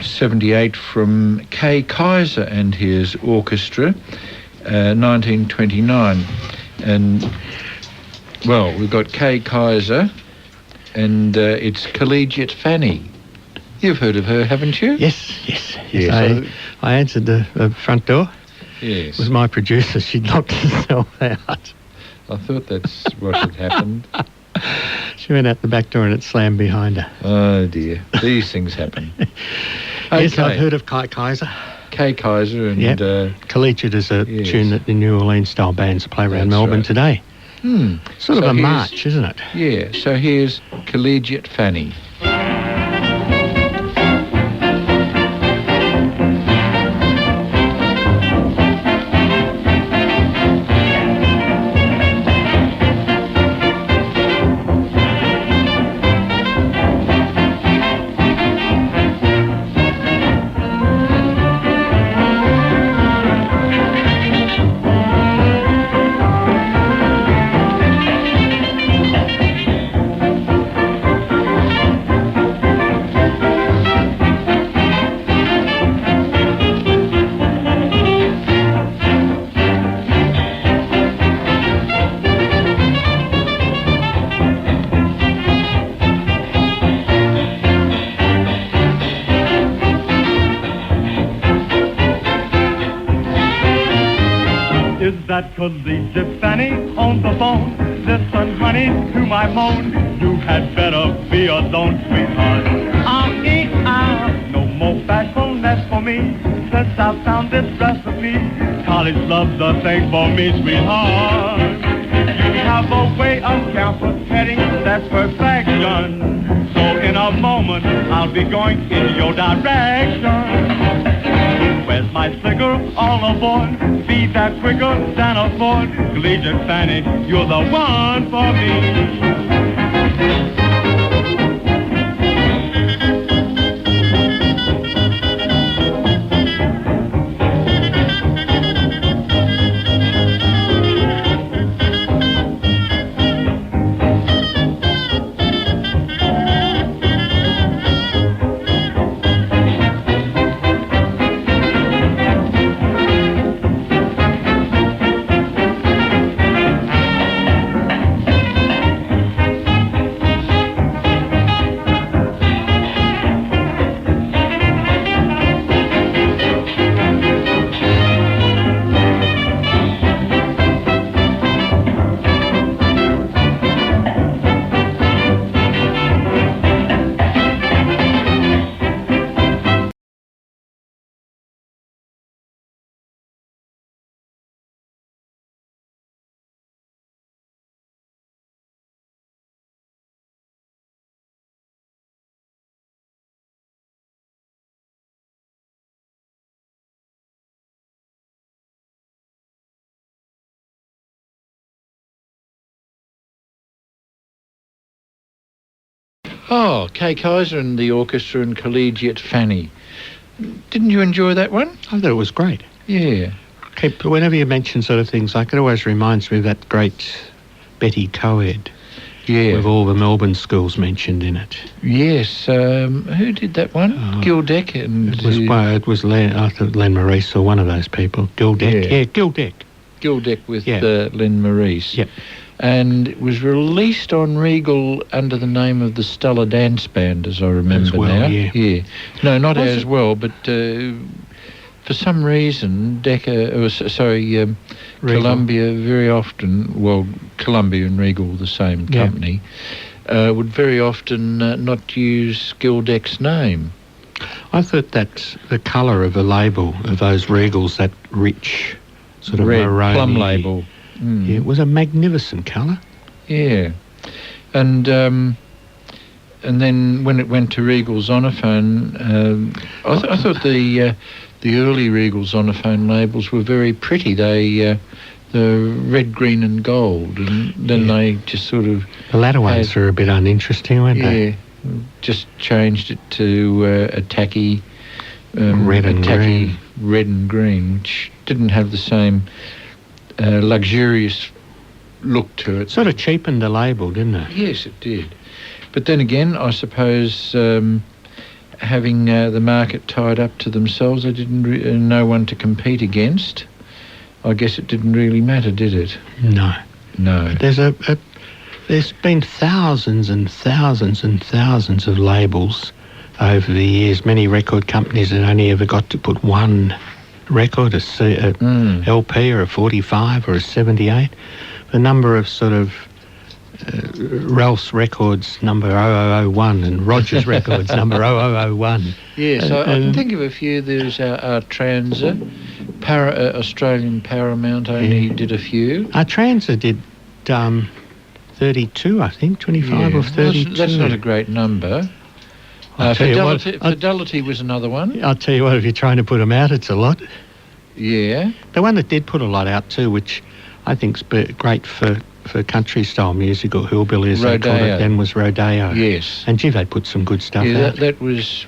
78 from Kay Kaiser and his orchestra, 1929. And, well, we've got Kay Kaiser, and it's Collegiate Fanny. You've heard of her, haven't you? Yes. I answered the front door. Yes. It was my producer. She knocked herself out. I thought that's what had happened. She went out the back door and it slammed behind her. Oh, dear. These things happen. Yes, I've heard of Kay Kaiser. Kay Kaiser and... Yep. Collegiate is a tune that the New Orleans-style bands play around Melbourne today. Sort of a march, isn't it? Yeah, so here's Collegiate Fanny. That Collegiate Fanny on the phone. Listen, honey, to my moan. You had better be alone, sweetheart. No more bashfulness for me. Since I found this recipe, college love's the thing for me, sweetheart. You have a way of campus heading that's perfection. So in a moment, I'll be going in your direction. Where's my cigar? All aboard. Be that quicker than a Ford. Collegiate Fanny, you're the one for me. Oh, Kay Kaiser and the orchestra and Collegiate Fanny. Didn't you enjoy that one? I thought it was great. Yeah. Whenever you mention sort of things like it, always reminds me of that great Betty Coed. Yeah. With all the Melbourne schools mentioned in it. Yes. Who did that one? Gildeck and... It was I thought Len Maurice or one of those people. Gildeck. Yeah, Gildeck. Gildeck with Len Maurice. Yep. And it was released on Regal under the name of the Stella Dance Band, as I remember now. Yeah. No, not as well, but for some reason, Columbia very often, well, Columbia and Regal, the same company, would very often not use Gildeck's name. I thought that the colour of the label of those Regals, that rich sort of red maroni, plum label. Yeah, it was a magnificent colour. Yeah, and then when it went to Regal Zonophone, I thought the early Regal Zonophone labels were very pretty. They the red, green, and gold, and then they just sort of the latter ones were a bit uninteresting, weren't they? Yeah, just changed it to a tacky red and green, which didn't have the same luxurious look to it. Sort of cheapened the label, didn't it? Yes, it did. But then again, I suppose having the market tied up to themselves. They didn't no one to compete against. I guess it didn't really matter, did it? No. No. There's been thousands and thousands and thousands of labels over the years. Many record companies that only ever got to put one record, a LP or a 45 or a 78. The number of sort of Ralph's Records number 0001 and Rogers Records number 0001. Yes, I can think of a few. There's our Transa, Australian Paramount only did a few. Our Transa did 32, I think, 25 or 32. Well, that's not a great number. Fidelity was another one. I'll tell you what, if you're trying to put them out, it's a lot. Yeah. The one that did put a lot out too, which I think's great for country-style music or hillbilly, as they called it then, was Rodeo. Yes. And gee, they put some good stuff out. Yeah, that was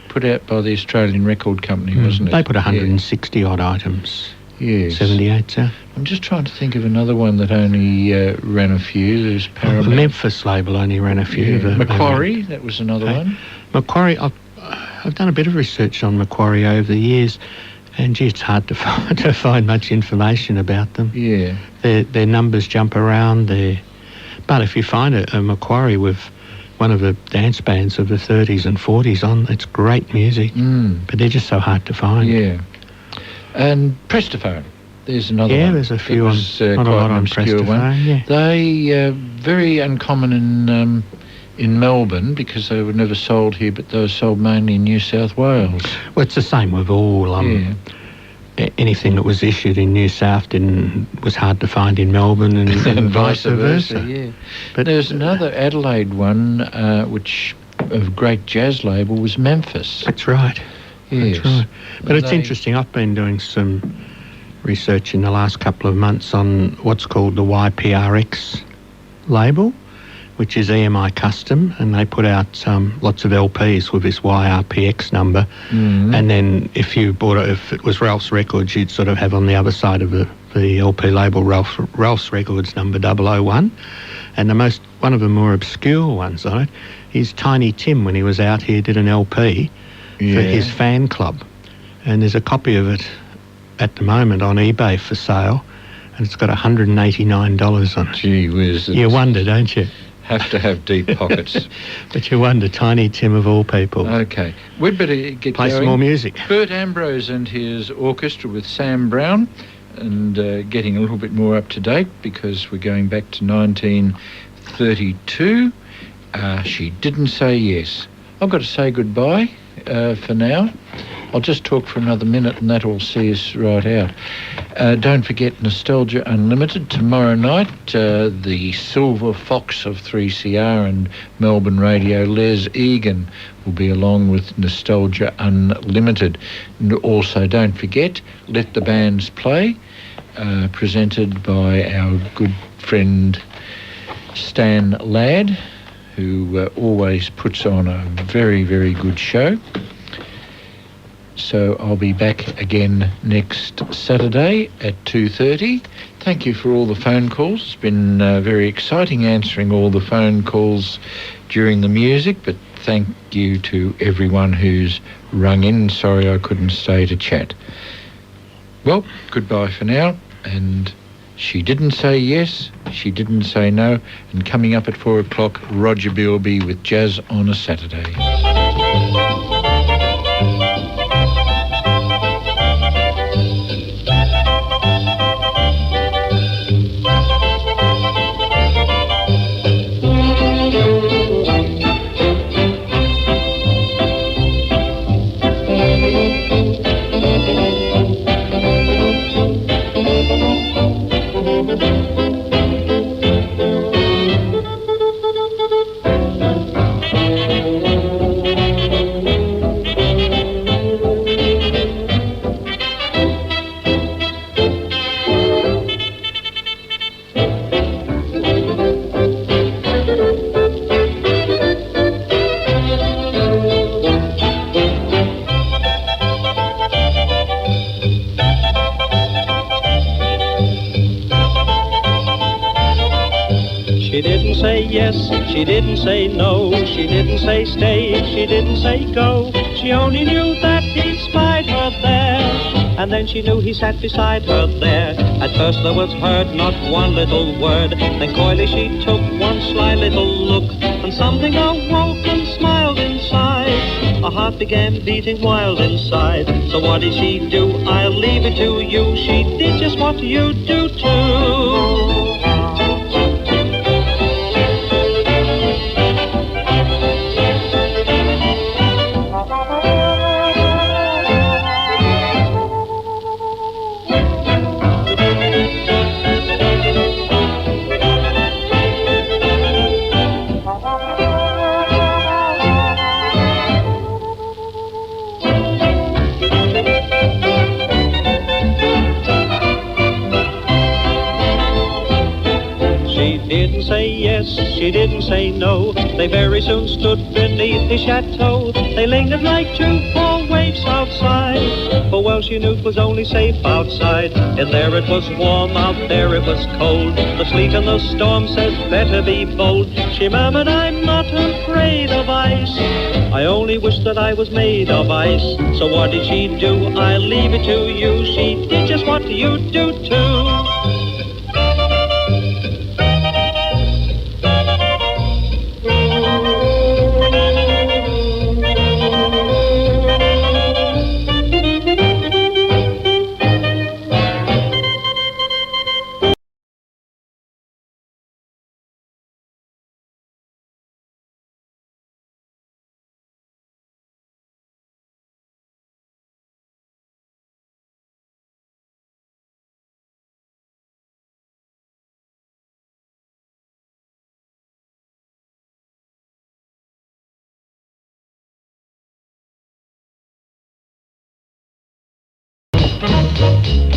put out by the Australian Record Company, wasn't it? They put 160-odd items. Yes. 78, so. I'm just trying to think of another one that only ran a few. There's Paramount. The Memphis label only ran a few. Yeah. Macquarie, that was another one. Macquarie, I've done a bit of research on Macquarie over the years, and gee, it's hard to find much information about them. Yeah. Their numbers jump around there. But if you find a Macquarie with one of the dance bands of the 30s and 40s on, it's great music. But they're just so hard to find. Yeah. And Prestaphone, there's another one. Yeah, there's a few on, not a lot on Prestaphone. Yeah. They very uncommon in Melbourne because they were never sold here, but they were sold mainly in New South Wales. Well, it's the same with all. Anything that was issued in New South was hard to find in Melbourne, and vice versa. Yeah. But there's another Adelaide one, which a great jazz label was Memphis. That's right. Yes. That's right. But it's interesting. I've been doing some research in the last couple of months on what's called the YPRX label, which is EMI Custom, and they put out lots of LPs with this YRPX number. And then if it was Ralph's Records, you'd sort of have on the other side of the LP label Ralph's Records number 001. And one of the more obscure ones on it is Tiny Tim. When he was out here, did an LP for his fan club, and there's a copy of it at the moment on eBay for sale, and it's got $189 on it. Gee whiz. You wonder, don't you? Have to have deep pockets. But you wonder, Tiny Tim of all people. Okay, we'd better get Play going. Some more music. Bert Ambrose and his orchestra with Sam Brown, and getting a little bit more up to date because we're going back to 1932. She Didn't Say Yes. I've got to say goodbye for now. I'll just talk for another minute and that'll see us right out. Don't forget Nostalgia Unlimited tomorrow night. The Silver Fox of 3CR and Melbourne Radio, Les Egan, will be along with Nostalgia Unlimited. And also don't forget Let the Bands Play, presented by our good friend Stan Ladd, who always puts on a very, very good show. So I'll be back again next Saturday at 2:30. Thank you for all the phone calls. It's been very exciting answering all the phone calls during the music, but thank you to everyone who's rung in. Sorry I couldn't stay to chat. Well, goodbye for now, and She Didn't Say Yes, She Didn't Say No, and coming up at 4 o'clock, Roger Bilby with Jazz on a Saturday. She didn't say no, she didn't say stay, she didn't say go. She only knew that he spied her there, and then she knew he sat beside her there. At first there was heard not one little word, then coyly she took one sly little look, and something awoke and smiled inside. Her heart began beating wild inside. So what did she do? I'll leave it to you. She did just what you do too. She didn't say no. They very soon stood beneath his chateau. They lingered like two poor waifs outside, for well she knew 'twas only safe outside. In there it was warm, out there it was cold. The sleet and the storm said better be bold. She murmured, I'm not afraid of ice, I only wish that I was made of ice. So what did she do? I'll leave it to you. She did just what you do too.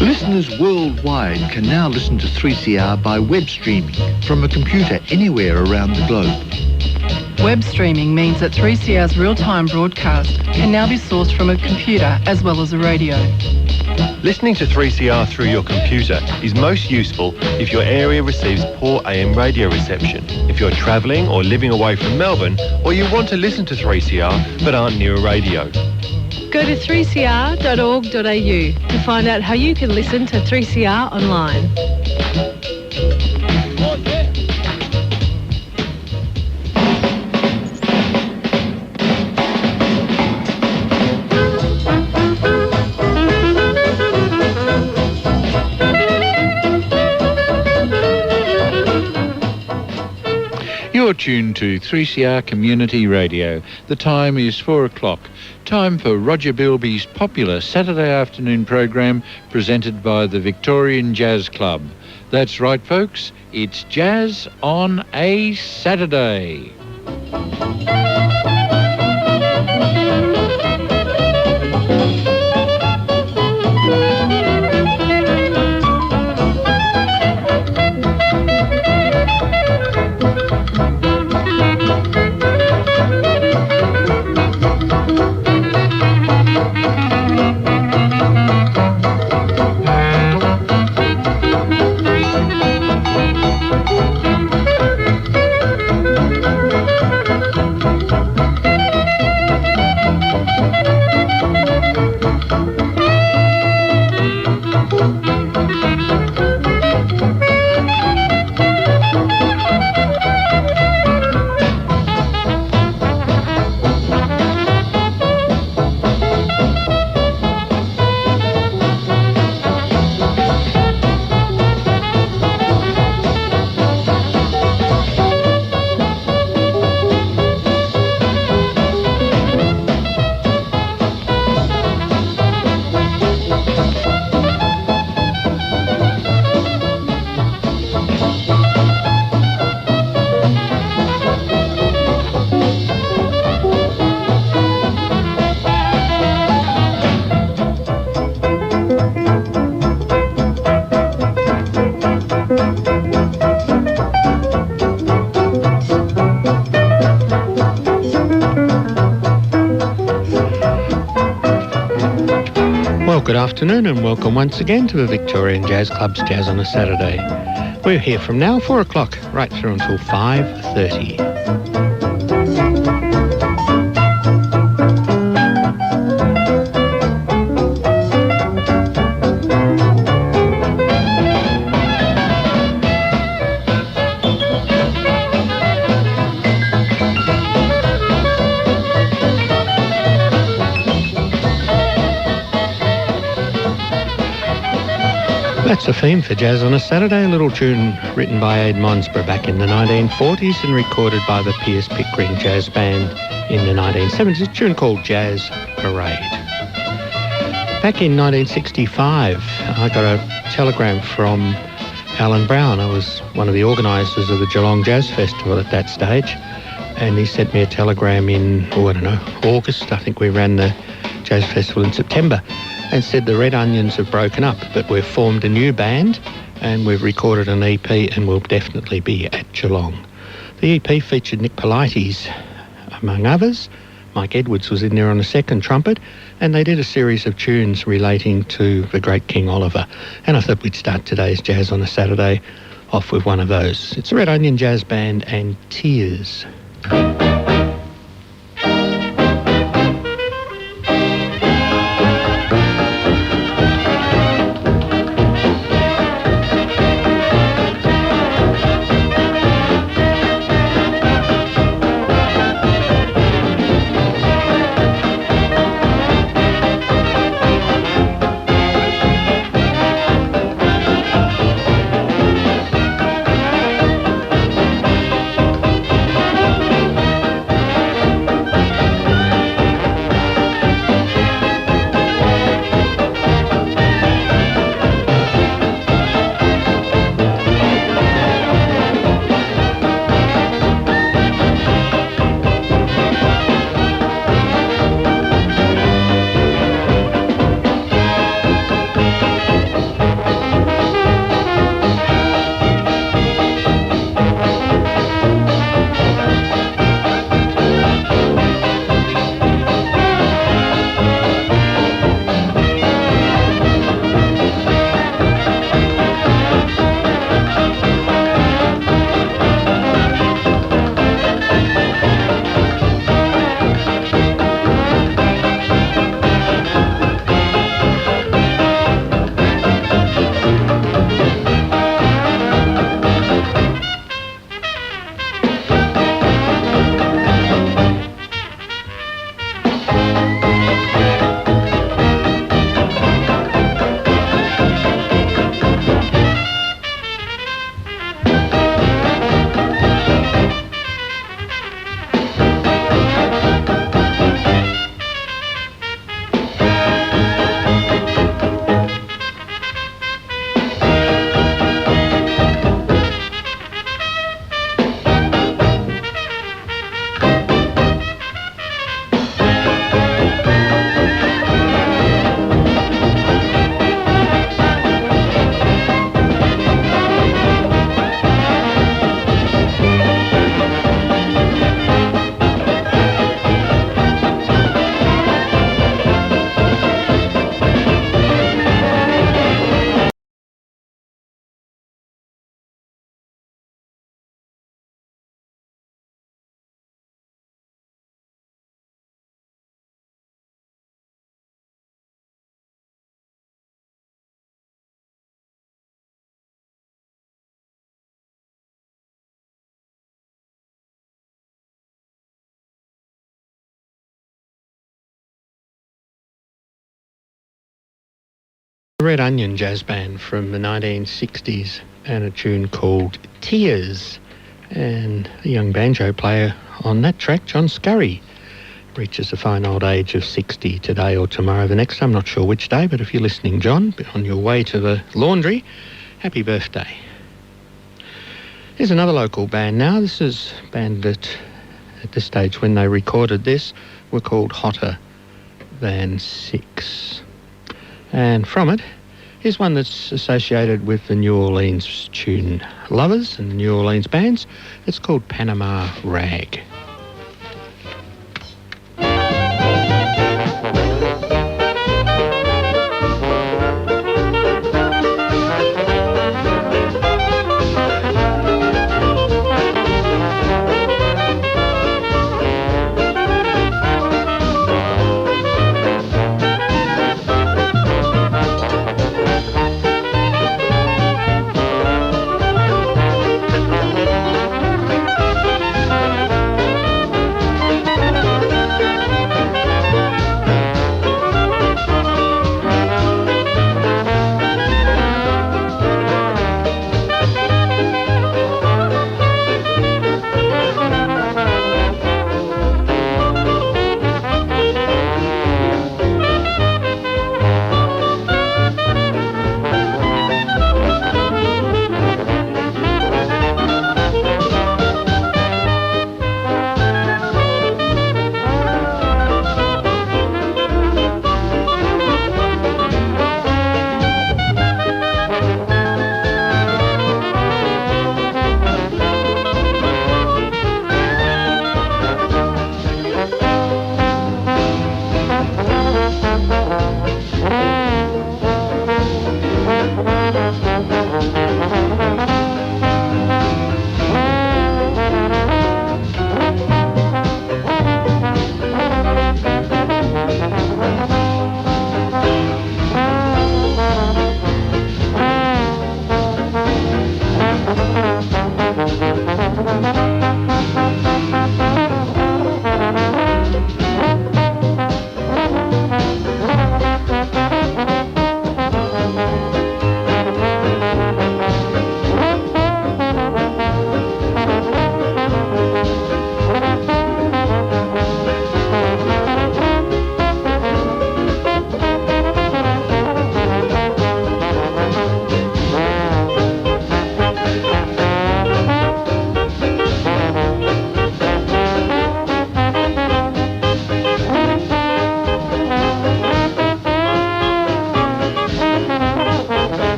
Listeners worldwide can now listen to 3CR by web streaming from a computer anywhere around the globe. Web streaming means that 3CR's real-time broadcast can now be sourced from a computer as well as a radio. Listening to 3CR through your computer is most useful if your area receives poor AM radio reception, if you're travelling or living away from Melbourne, or you want to listen to 3CR but aren't near a radio. Go to 3cr.org.au to find out how you can listen to 3CR online. You're tuned to 3CR Community Radio. The time is 4 o'clock. Time for Roger Bilby's popular Saturday afternoon program presented by the Victorian Jazz Club. That's right, folks. It's Jazz on a Saturday. Good afternoon and welcome once again to the Victorian Jazz Club's Jazz on a Saturday. We're here from now 4 o'clock right through until 5:30. That's a theme for Jazz on a Saturday, a little tune written by Ade Monsborough back in the 1940s and recorded by the Piers Pickering Jazz Band in the 1970s, a tune called Jazz Parade. Back in 1965, I got a telegram from Alan Brown. I was one of the organisers of the Geelong Jazz Festival at that stage, and he sent me a telegram in, August. I think we ran the Jazz Festival in September, and said the Red Onions have broken up, but we've formed a new band and we've recorded an EP and we'll definitely be at Geelong. The EP featured Nick Politis, among others. Mike Edwards was in there on the second trumpet, and they did a series of tunes relating to the great King Oliver. And I thought we'd start today's Jazz on a Saturday off with one of those. It's the Red Onion Jazz Band and Tears. The Red Onion Jazz Band from the 1960s and a tune called Tears. And a young banjo player on that track, John Scurry, reaches the fine old age of 60 today or tomorrow. The next, I'm not sure which day, but if you're listening, John, on your way to the laundry, happy birthday. Here's another local band now. This is a band that, at this stage when they recorded this, were called Hotter Than Six. And from it is one that's associated with the New Orleans tune lovers and the New Orleans bands. It's called Panama Rag.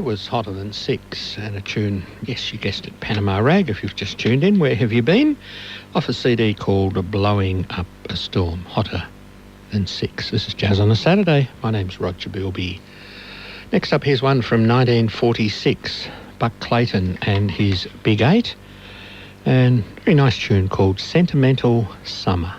was Hotter Than Six, and a tune, yes, you guessed it, Panama Rag, if you've just tuned in. Where have you been? Off a CD called Blowing Up a Storm, Hotter Than Six. This is Jazz on a Saturday. My name's Roger Bilby. Next up, here's one from 1946, Buck Clayton and his Big Eight, and a very nice tune called Sentimental Summer.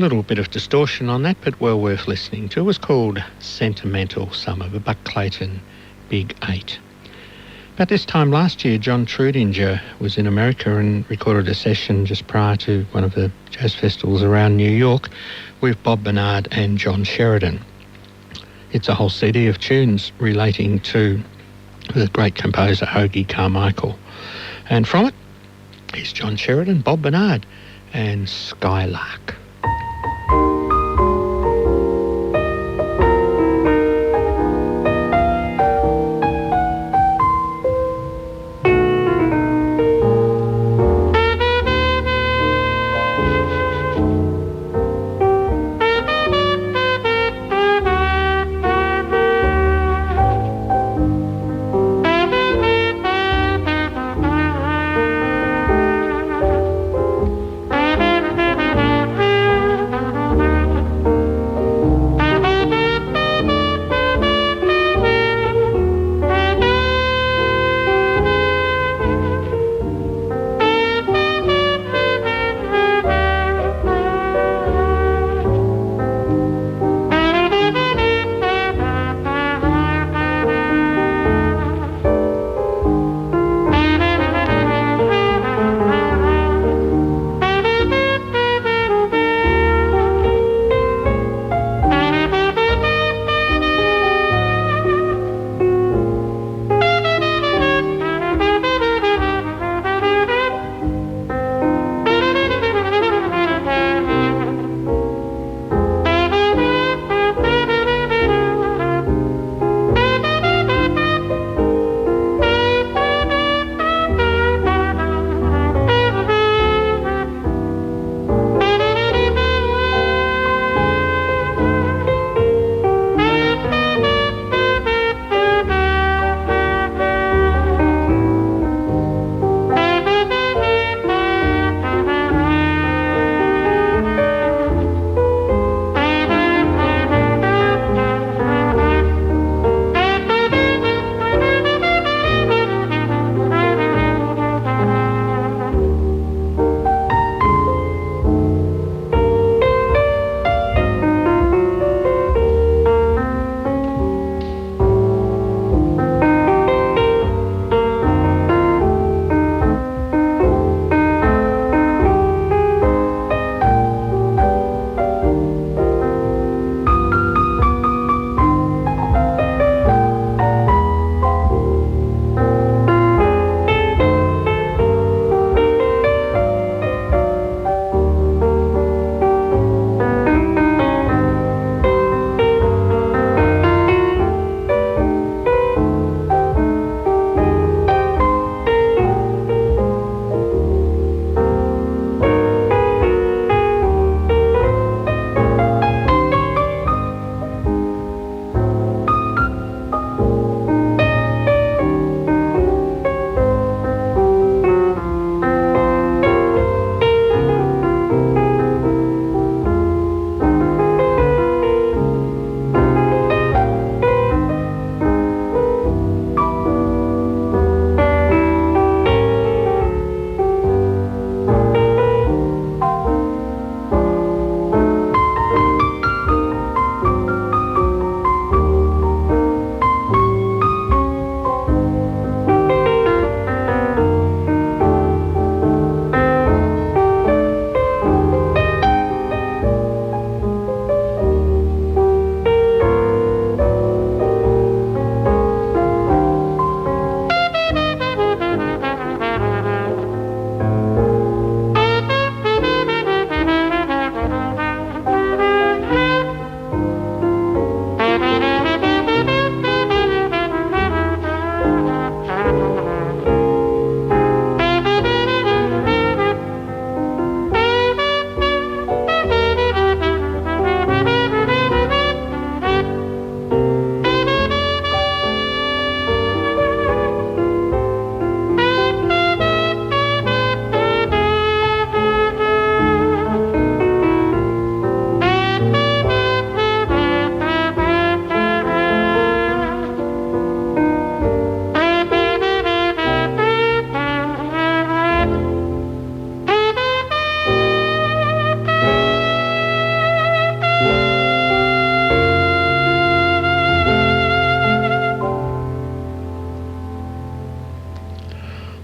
Little bit of distortion on that, but well worth listening to. It was called Sentimental Summer, the Buck Clayton Big Eight. About this time last year, John Trudinger was in America and recorded a session just prior to one of the jazz festivals around New York with Bob Bernard and John Sheridan. It's a whole CD of tunes relating to the great composer Hoagy Carmichael. And from it, here's John Sheridan, Bob Bernard, and Skylark.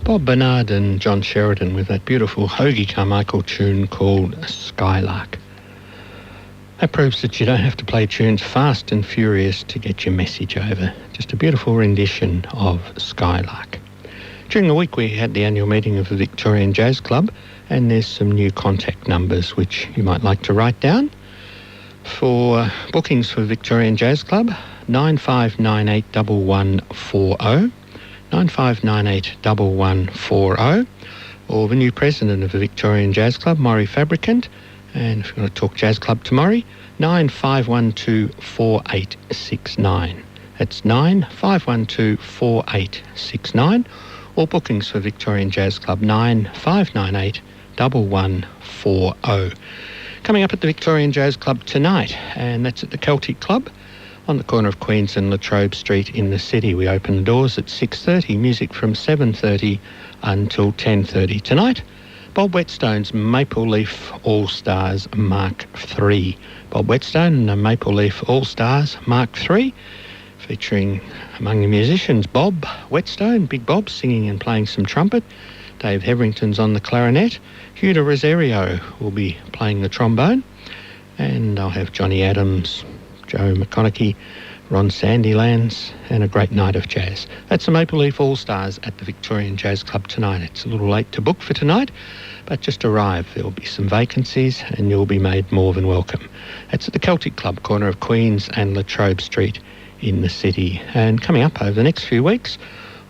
Bob Bernard and John Sheridan with that beautiful Hoagie Carmichael tune called Skylark. That proves that you don't have to play tunes fast and furious to get your message over. Just a beautiful rendition of Skylark. During the week we had the annual meeting of the Victorian Jazz Club, and there's some new contact numbers which you might like to write down. For bookings for Victorian Jazz Club, 95981140, 95981140, or the new president of the Victorian Jazz Club, Maury Fabricant, and if you want to talk Jazz Club to Maury, 95124869. That's 95124869, or bookings for Victorian Jazz Club, 95981140. Coming up at the Victorian Jazz Club tonight, and that's at the Celtic Club on the corner of Queens and Latrobe Street in the city. We open the doors at 6:30, music from 7:30 until 10:30 tonight. Bob Whetstone's Maple Leaf All-Stars Mark III. Bob Whetstone and the Maple Leaf All-Stars Mark III, featuring among the musicians Bob Whetstone, Big Bob, singing and playing some trumpet. Dave Heverington's on the clarinet. Hugh Rosario will be playing the trombone. And I'll have Johnny Adams, Joe McConaughey, Ron Sandilands, and a great night of jazz. That's the Maple Leaf All-Stars at the Victorian Jazz Club tonight. It's a little late to book for tonight, but just arrive. There will be some vacancies and you'll be made more than welcome. That's at the Celtic Club, corner of Queens and Latrobe Street in the city. And coming up over the next few weeks,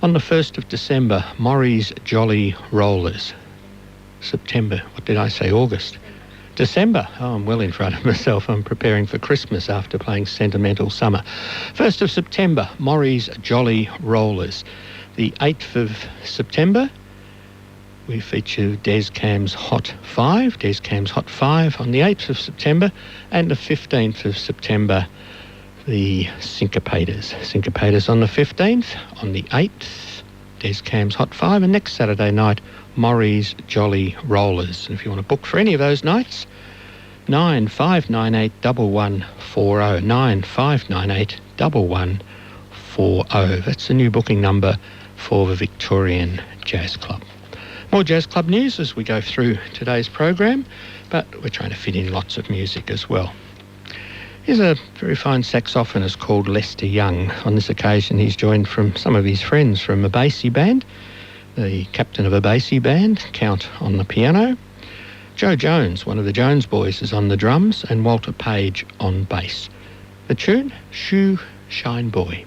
on the 1st of December, Maury's Jolly Rollers. September, what did I say, August? December. Oh, I'm well in front of myself. I'm preparing for Christmas after playing Sentimental Summer. 1st of September, Maury's Jolly Rollers. The 8th of September, we feature Des Cam's Hot 5. Des Cam's Hot 5 on the 8th of September. And the 15th of September, the Syncopators. Syncopators on the 15th. On the 8th, Des Cam's Hot 5. And next Saturday night, Maury's Jolly Rollers. And if you want to book for any of those nights, 95981140, 95981140. That's the new booking number for the Victorian Jazz Club. More Jazz Club news as we go through today's program, but we're trying to fit in lots of music as well. Here's a very fine saxophonist called Lester Young. On this occasion, he's joined from some of his friends from a Basie band. The captain of a Basie band, Count, on the piano. Joe Jones, one of the Jones boys, is on the drums, and Walter Page on bass. The tune, Shoe Shine Boy.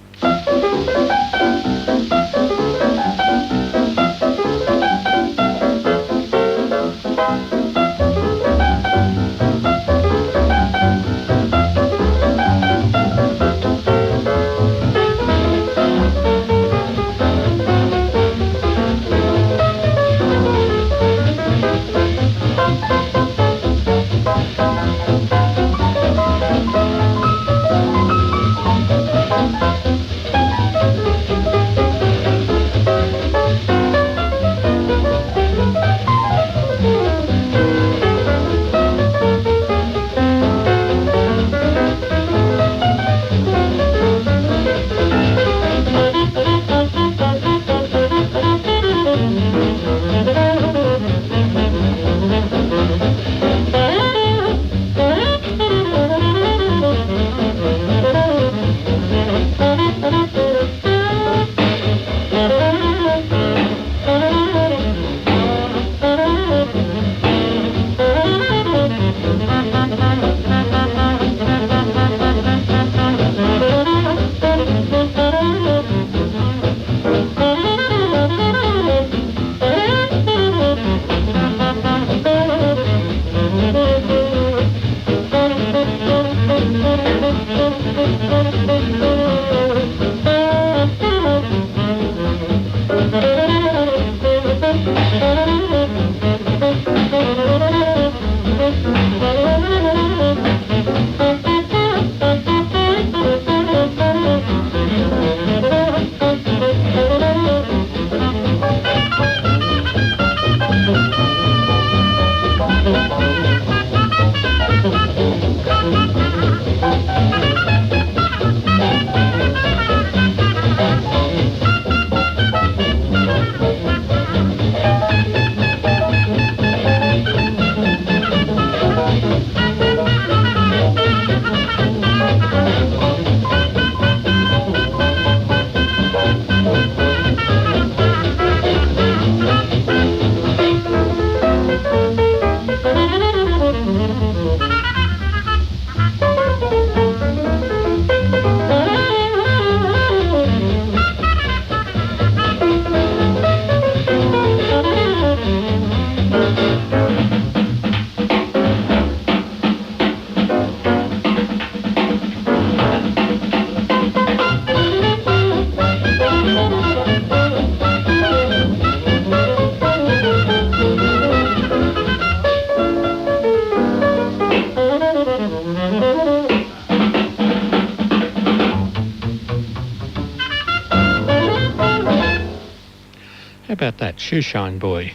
How about that? Shoeshine Boy.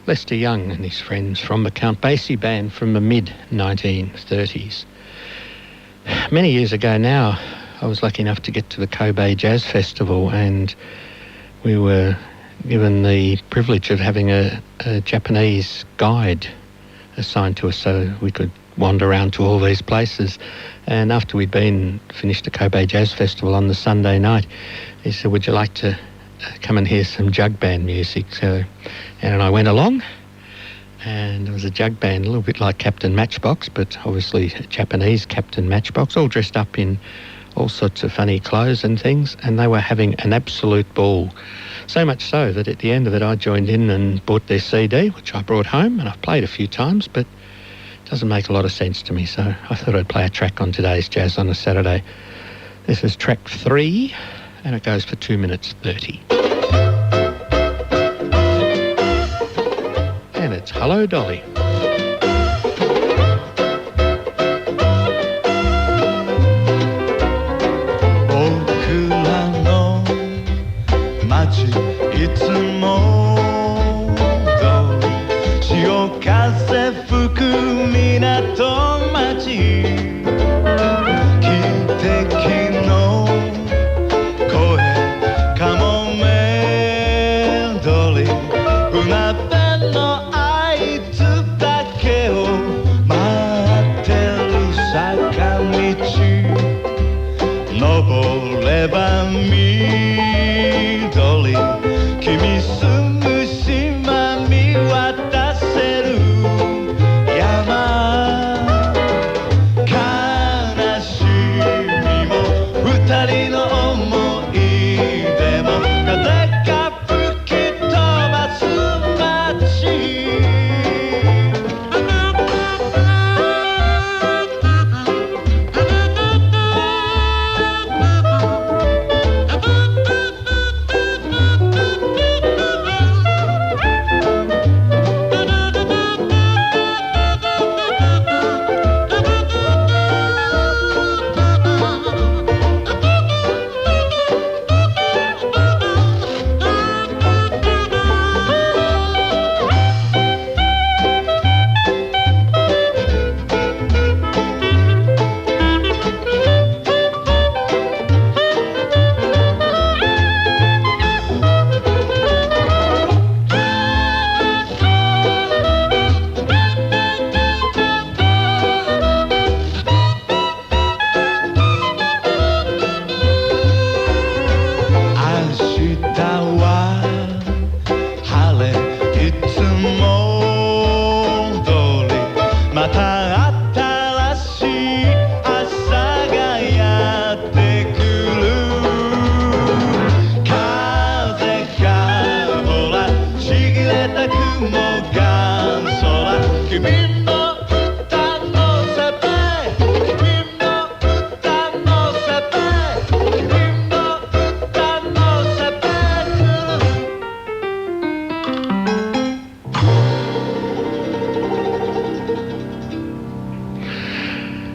Lester Young and his friends from the Count Basie Band from the mid-1930s. Many years ago now, I was lucky enough to get to the Kobe Jazz Festival, and we were given the privilege of having a Japanese guide assigned to us so we could wander around to all these places. And after we'd finished the Kobe Jazz Festival on the Sunday night, he said, would you like to come and hear some jug band music? So, and I went along, and there was a jug band, a little bit like Captain Matchbox, but obviously a Japanese Captain Matchbox, all dressed up in all sorts of funny clothes and things, and they were having an absolute ball. So much so that at the end of it, I joined in and bought their CD, which I brought home, and I've played a few times, but it doesn't make a lot of sense to me, so I thought I'd play a track on today's Jazz on a Saturday. This is track 3, and it goes for 2 minutes 30. And it's Hello Dolly. いつも通り潮風吹く港町汽笛の声カモメドリ船辺のあいつだけを待ってる坂道登れば緑君住む島見渡せる山悲しみも二人の思い出も風が吹き飛ばす街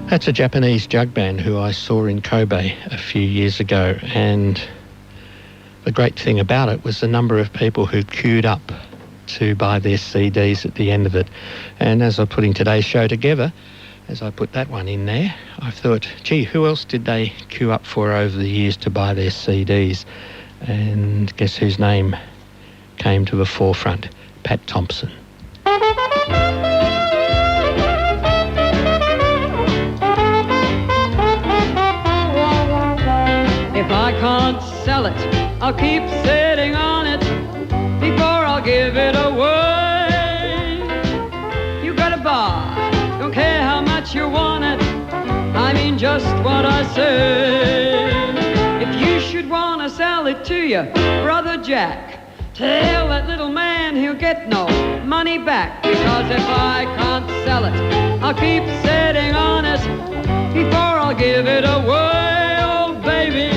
That's a Japanese jug band who I saw in Kobe a few years ago, and the great thing about it was the number of people who queued up to buy their CDs at the end of it. And as I'm putting today's show together, as I put that one in there, I thought, gee, who else did they queue up for over the years to buy their CDs? And guess whose name came to the forefront? Pat Thompson. If I can't sell it, I'll keep sitting on it before I'll give it away. You gotta buy, don't care how much you want it, I mean just what I say. If you should wanna sell it to your brother Jack, tell that little man he'll get no money back. Because if I can't sell it, I'll keep sitting on it before I'll give it away. Oh baby,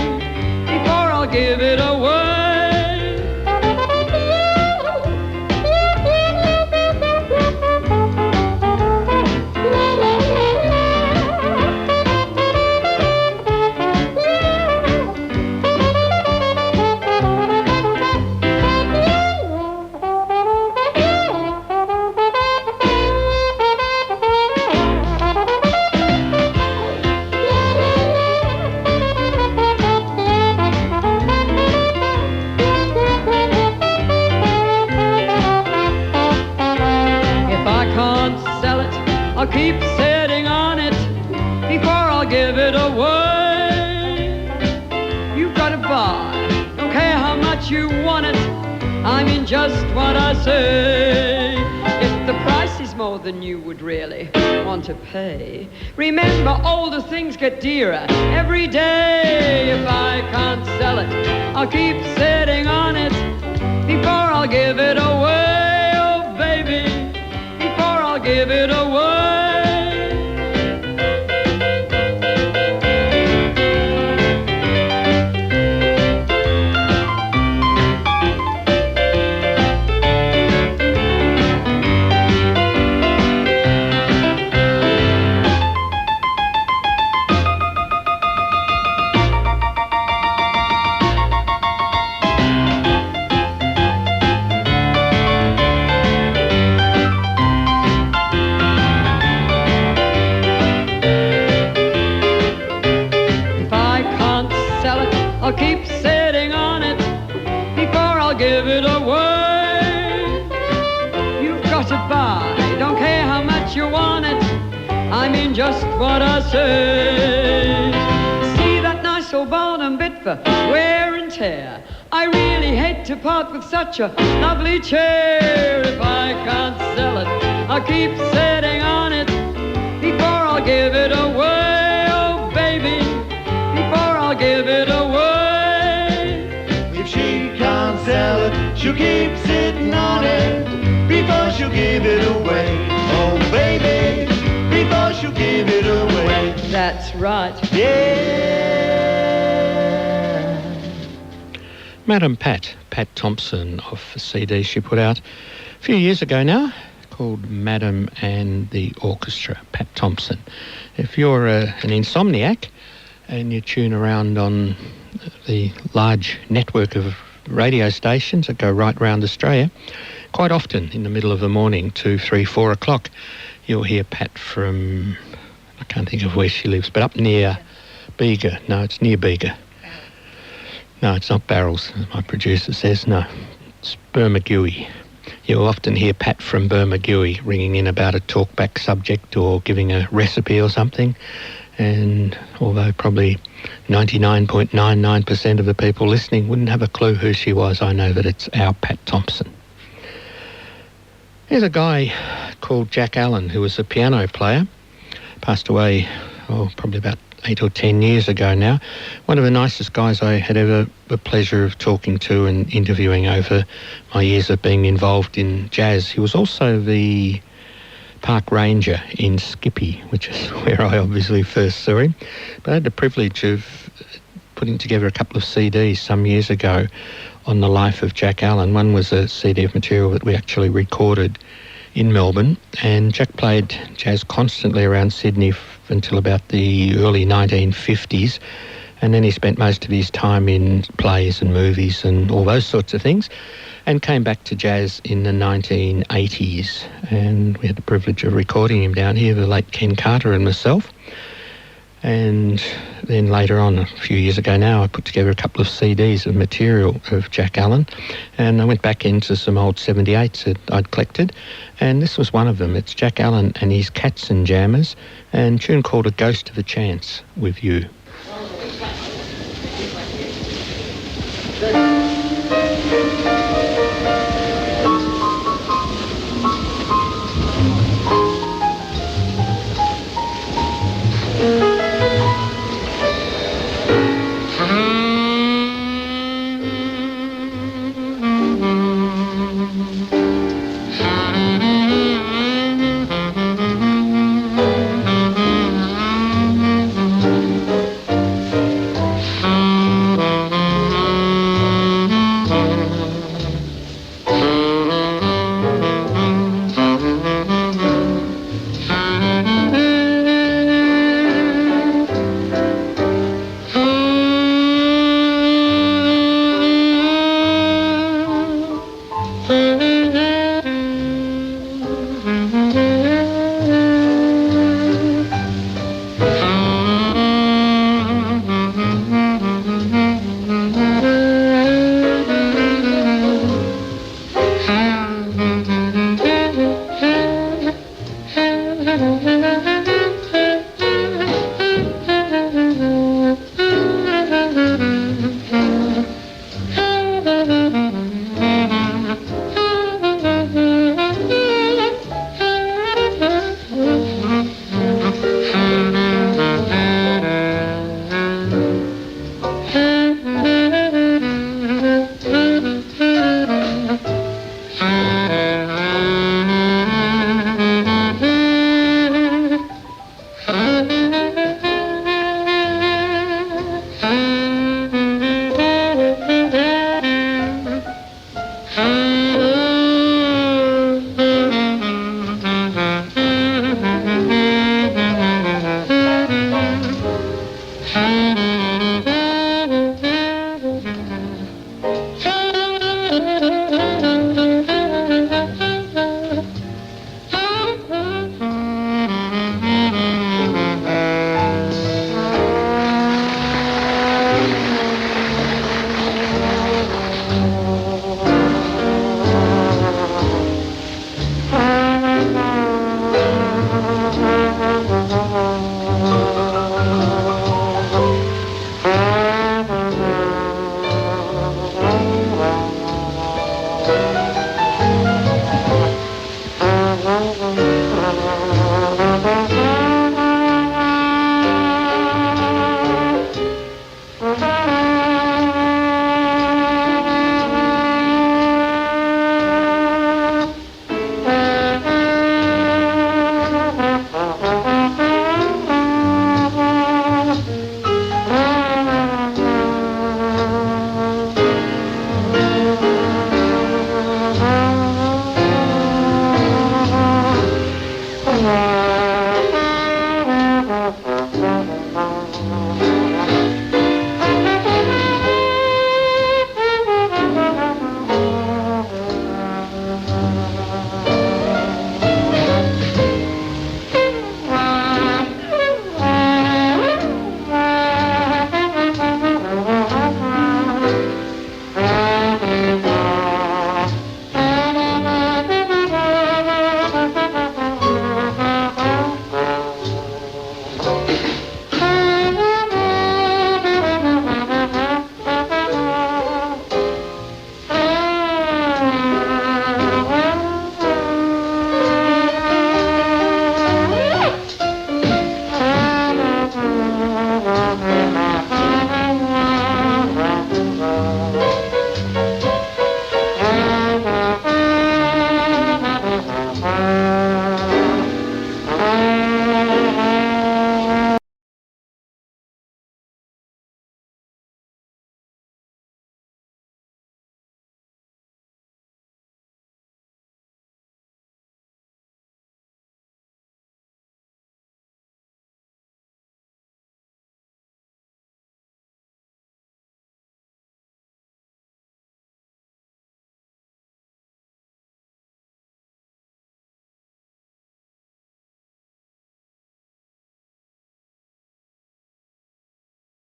before I'll give it away. I mean just what I say. If the price is more than you would really want to pay, remember older things get dearer every day. If I can't sell it, I'll keep sitting on it before I'll give it away. Oh baby, before I'll give it away. I'll keep sitting on it before I'll give it away. You've got to buy, don't care how much you want it, I mean just what I say. See that nice old bottom bit for wear and tear, I really hate to part with such a lovely chair. If I can't sell it, I'll keep sitting on it before I'll give it away. Oh baby, before I'll give it away. Sell it, she'll keep sitting on it before she'll give it away. Oh baby, before she'll give it away. That's right. Yeah. Madam Pat Thompson, off a CD she put out a few years ago now called Madam and the Orchestra, Pat Thompson. If you're an insomniac and you tune around on the large network of radio stations that go right round Australia, quite often in the middle of the morning, 2, 3, 4 o'clock, you'll hear Pat from, I can't think of where she lives, but up near Bega. No, it's near Bega. No, it's not Barrels, as my producer says. No, it's Bermagui. You'll often hear Pat from Bermagui ringing in about a talkback subject or giving a recipe or something. And although probably 99.99% of the people listening wouldn't have a clue who she was, I know that it's our Pat Thompson. There's a guy called Jack Allen who was a piano player, passed away, probably about 8 or 10 years ago now. One of the nicest guys I had ever the pleasure of talking to and interviewing over my years of being involved in jazz. He was also the park ranger in Skippy, which is where I obviously first saw him. But I had the privilege of putting together a couple of CDs some years ago on the life of Jack Allen. One was a CD of material that we actually recorded in Melbourne, and Jack played jazz constantly around Sydney until about the early 1950s, and then he spent most of his time in plays and movies and all those sorts of things, and came back to jazz in the 1980s, and we had the privilege of recording him down here, the late Ken Carter and myself. And then later on, a few years ago now, I put together a couple of CDs of material of Jack Allen, and I went back into some old 78s that I'd collected, and this was one of them. It's Jack Allen and his Cats and Jammers, and a tune called A Ghost of a Chance with You.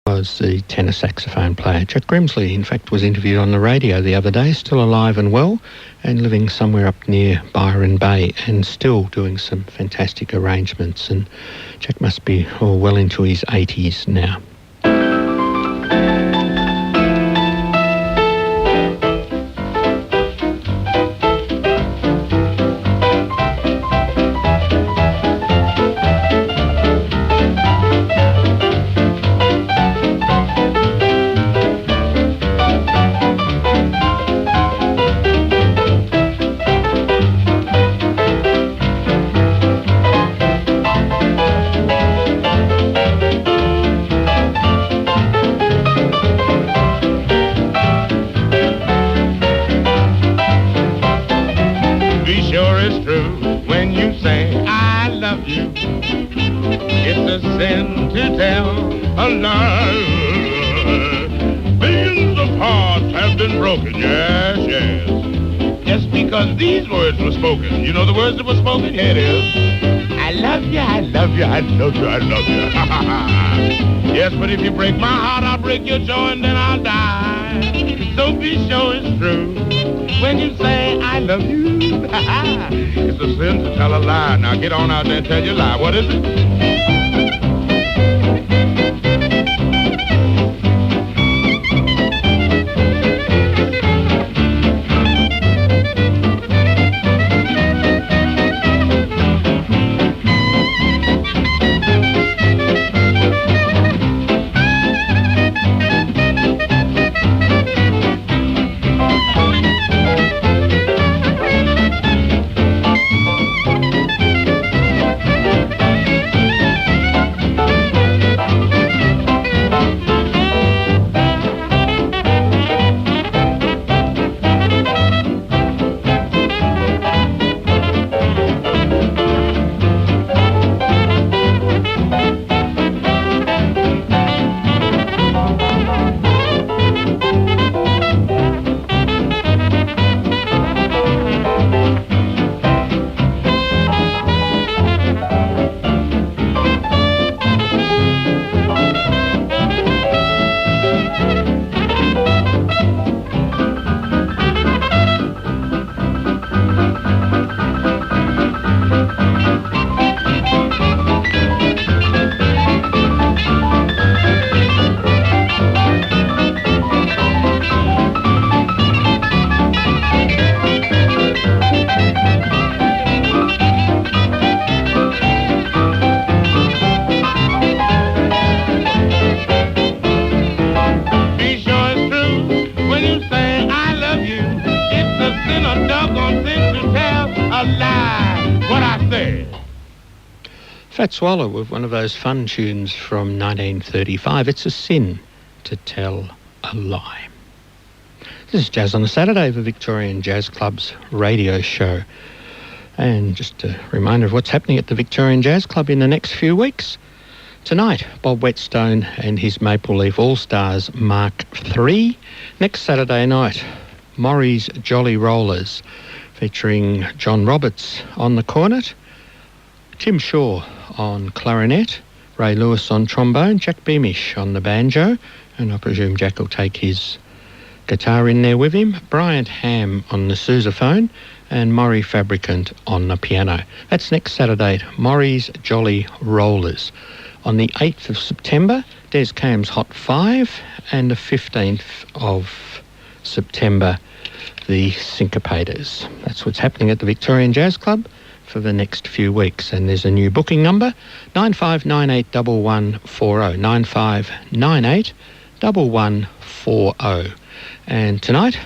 Was the tenor saxophone player. Jack Grimsley, in fact, was interviewed on the radio the other day, still alive and well, and living somewhere up near Byron Bay, and still doing some fantastic arrangements. And Jack must be well into his 80s now. You know the words that were spoken? Here it is. I love you, I love you, I love you, I love you. Yes, but if you break my heart, I'll break your joy and then I'll die. So be sure it's true when you say I love you. It's a sin to tell a lie. Now get on out there and tell your lie. What is it? what I said. Fat Swallow with one of those fun tunes from 1935. It's a sin to tell a lie. This is Jazz on a Saturday, the Victorian Jazz Club's radio show. And just a reminder of what's happening at the Victorian Jazz Club in the next few weeks. Tonight, Bob Whetstone and his Maple Leaf All-Stars Mark III. Next Saturday night, Maury's Jolly Rollers, featuring John Roberts on the cornet, Tim Shaw on clarinet, Ray Lewis on trombone, Jack Beamish on the banjo, and I presume Jack will take his guitar in there with him, Bryant Ham on the sousaphone, and Maury Fabricant on the piano. That's next Saturday, Maury's Jolly Rollers. On the 8th of September, Des Cam's Hot 5, and the 15th of September, the Syncopators. That's what's happening at the Victorian Jazz Club for the next few weeks. And there's a new booking number, 95981140, 95981140. And tonight,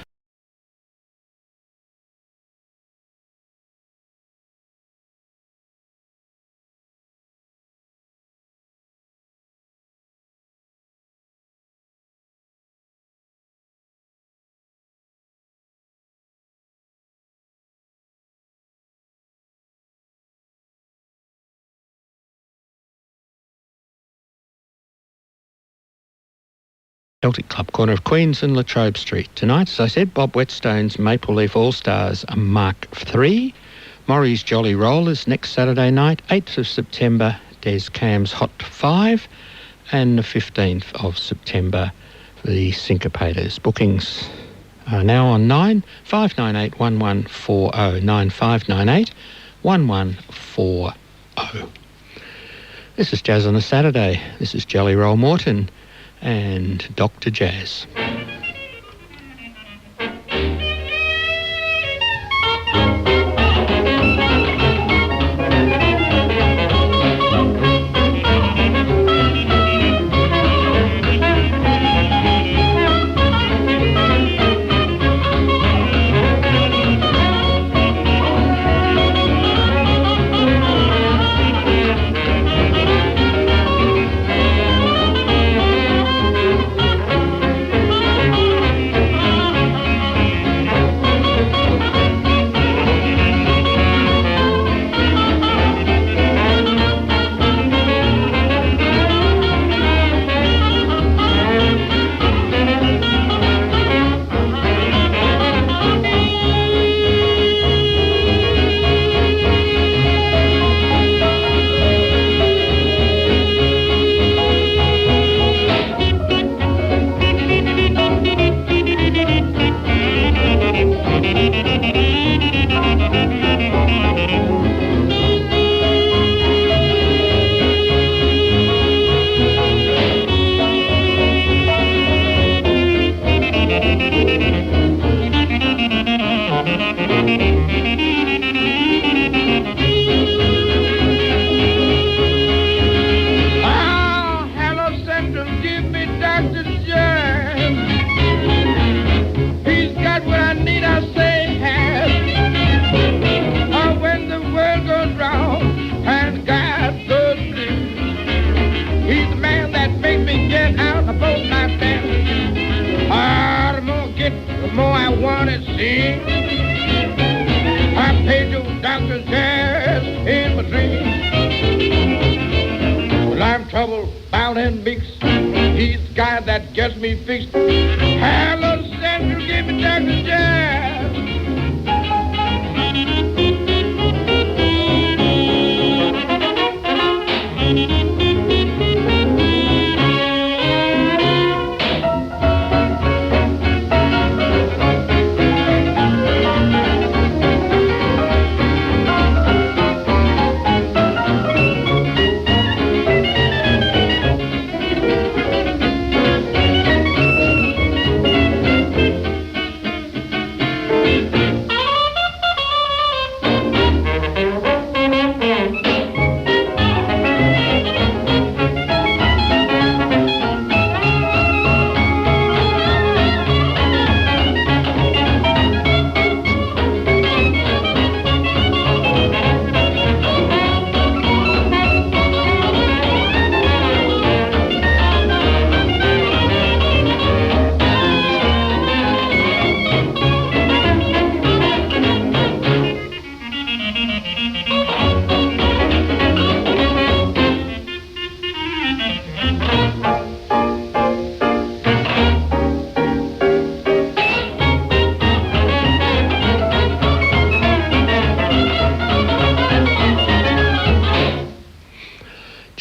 Celtic Club, corner of Queens and Latrobe Street. Tonight, as I said, Bob Whetstone's Maple Leaf All-Stars Mark III, Maury's Jolly Rollers next Saturday night, 8th of September, Des Cam's Hot 5, and the 15th of September, the Syncopators. Bookings are now on 95981140, 95981140. This is Jazz on a Saturday. This is Jelly Roll Morton and Dr. Jazz.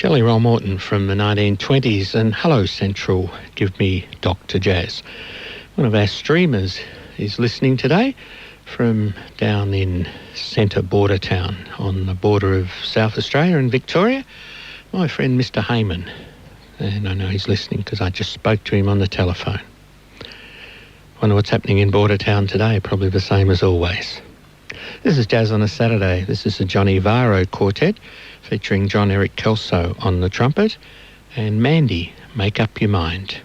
Shelley Roll Morton from the 1920s, and Hello Central, give me Dr. Jazz. One of our streamers is listening today from down in centre border town on the border of South Australia and Victoria, my friend Mr. Heyman. And I know he's listening because I just spoke to him on the telephone. Wonder what's happening in border town today, probably the same as always. This is Jazz on a Saturday. This is the Johnny Varro Quartet featuring John Eric Kelso on the trumpet and Mandy, Make Up Your Mind.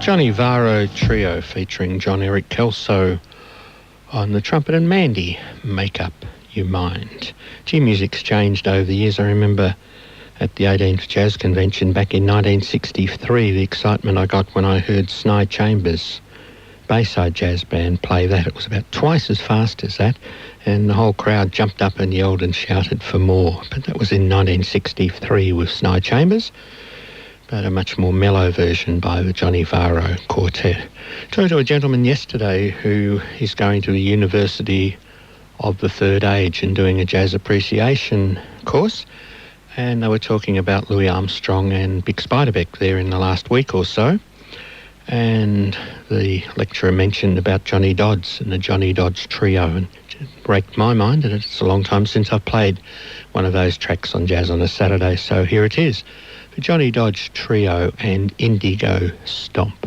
Johnny Varro Trio featuring John Eric Kelso on the trumpet and Mandy, Make Up Your Mind. Gee, music's changed over the years. I remember at the 18th Jazz Convention back in 1963, the excitement I got when I heard Sny Chambers Bayside Jazz Band play that. It was about twice as fast as that, and the whole crowd jumped up and yelled and shouted for more. But that was in 1963 with Sny Chambers, but a much more mellow version by the Johnny Varro Quartet. Talked to a gentleman yesterday who is going to the University of the Third Age and doing a jazz appreciation course, and they were talking about Louis Armstrong and Bix Beiderbecke there in the last week or so. And the lecturer mentioned about Johnny Dodds and the Johnny Dodds Trio, and it raked my mind, and it's a long time since I've played one of those tracks on Jazz on a Saturday, so here it is, the Johnny Dodds Trio and Indigo Stomp.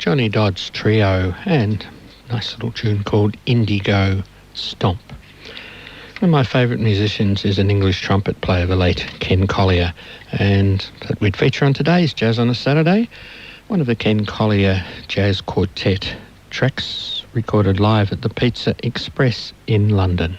Johnny Dodds Trio and a nice little tune called Indigo Stomp. One of my favourite musicians is an English trumpet player, the late Ken Collier, and that we'd feature on today's Jazz on a Saturday, one of the Ken Collier Jazz Quartet tracks recorded live at the Pizza Express in London.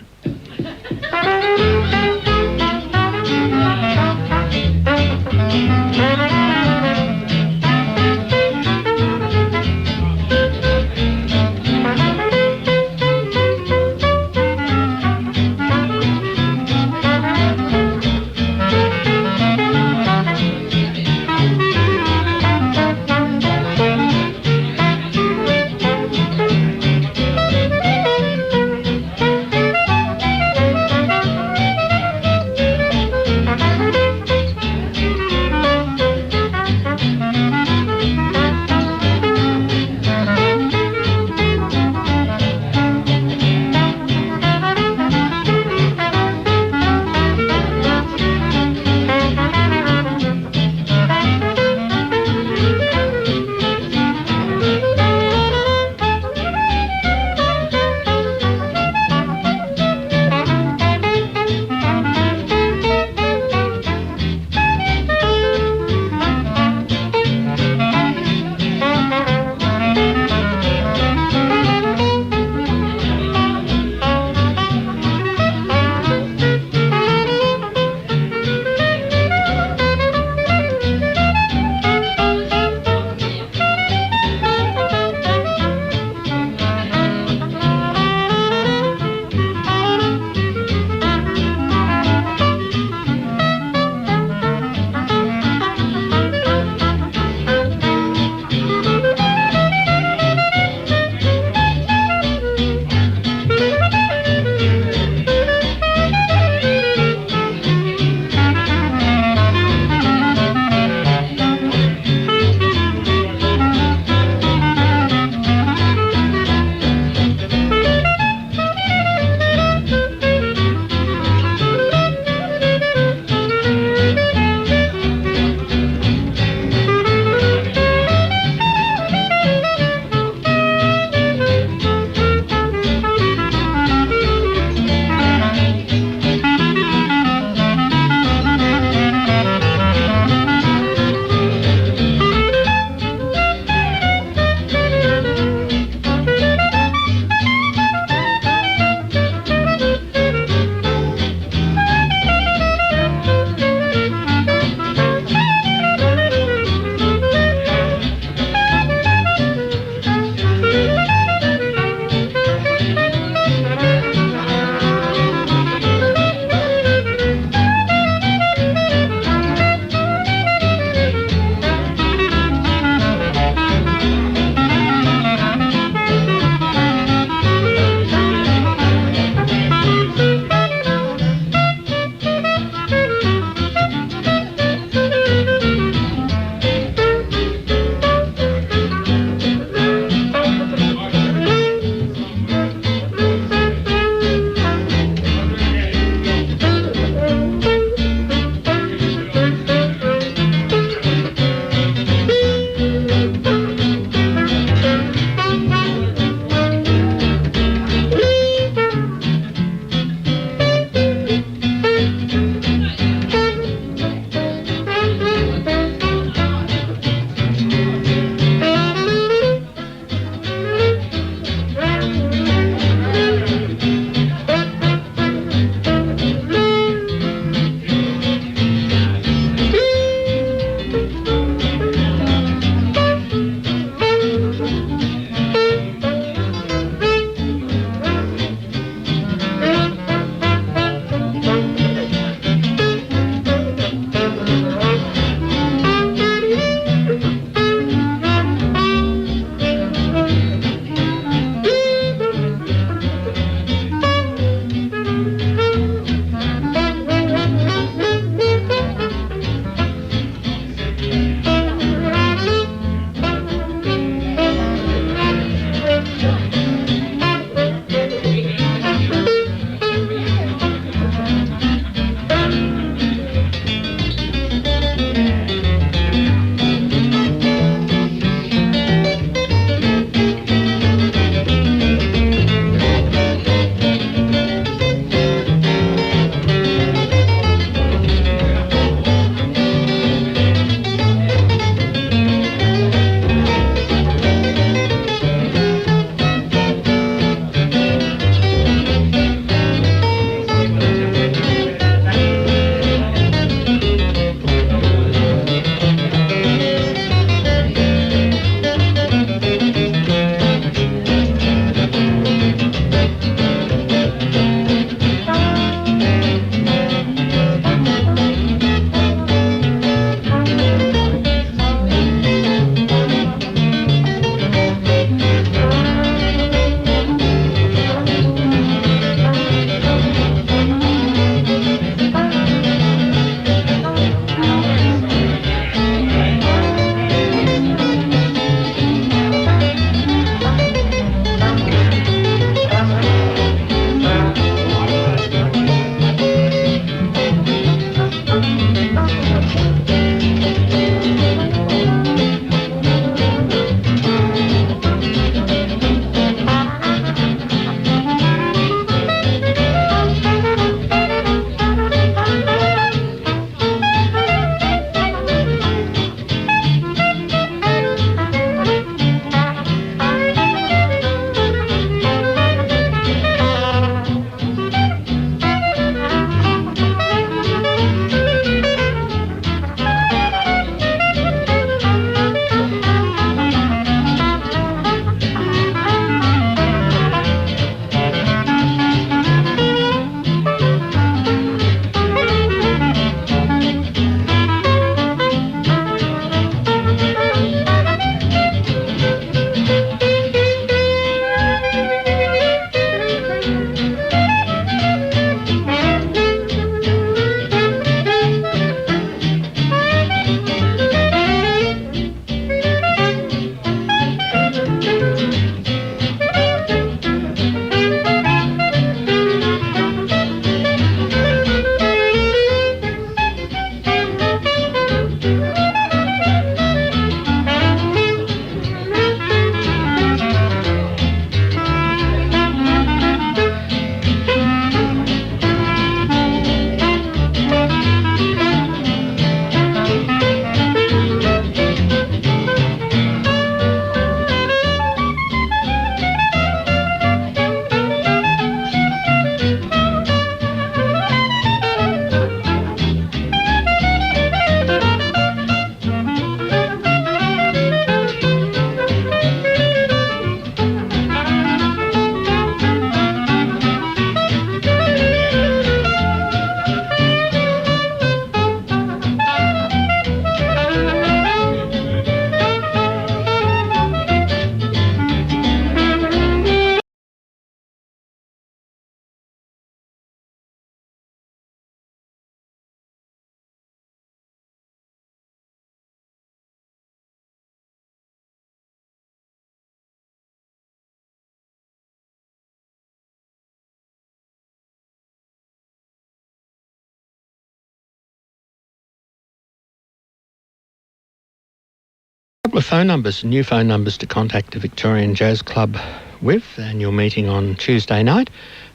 couple of phone numbers, new phone numbers to contact the Victorian Jazz Club with, and you're meeting on Tuesday night,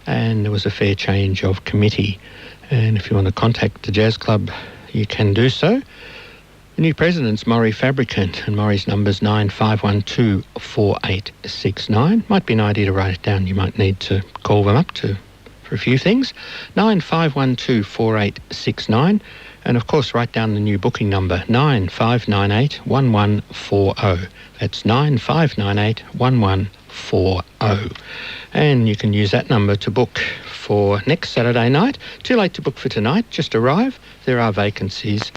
and there was a fair change of committee. And if you want to contact the Jazz Club, you can do so. The new president's Maury Fabricant, and Maury's number's 95124869. Might be an idea to write it down. You might need to call them up for a few things. 95124869. And of course, write down the new booking number, 95981140. That's 95981140. And you can use that number to book for next Saturday night. Too late to book for tonight, just arrive. There are vacancies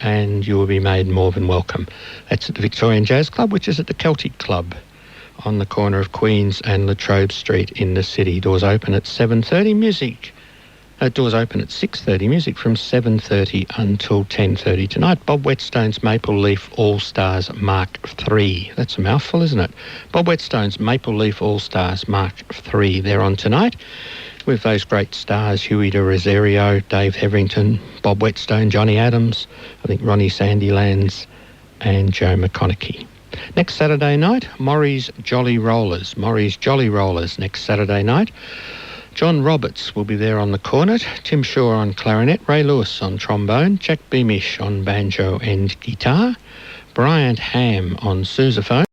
and you will be made more than welcome. That's at the Victorian Jazz Club, which is at the Celtic Club on the corner of Queen's and Latrobe Street in the city. Doors open at 7:30. Doors open at 6:30. Music from 7:30 until 10:30 tonight. Bob Whetstone's Maple Leaf All-Stars Mark III. That's a mouthful, isn't it? Bob Whetstone's Maple Leaf All-Stars Mark III. They're on tonight with those great stars, Huey de Rosario, Dave Hetherington, Bob Whetstone, Johnny Adams, I think Ronnie Sandilands, and Joe McConaughey. Next Saturday night, Maury's Jolly Rollers. Maury's Jolly Rollers next Saturday night. John Roberts will be there on the cornet, Tim Shaw on clarinet, Ray Lewis on trombone, Jack Beamish on banjo and guitar, Bryant Ham on sousaphone,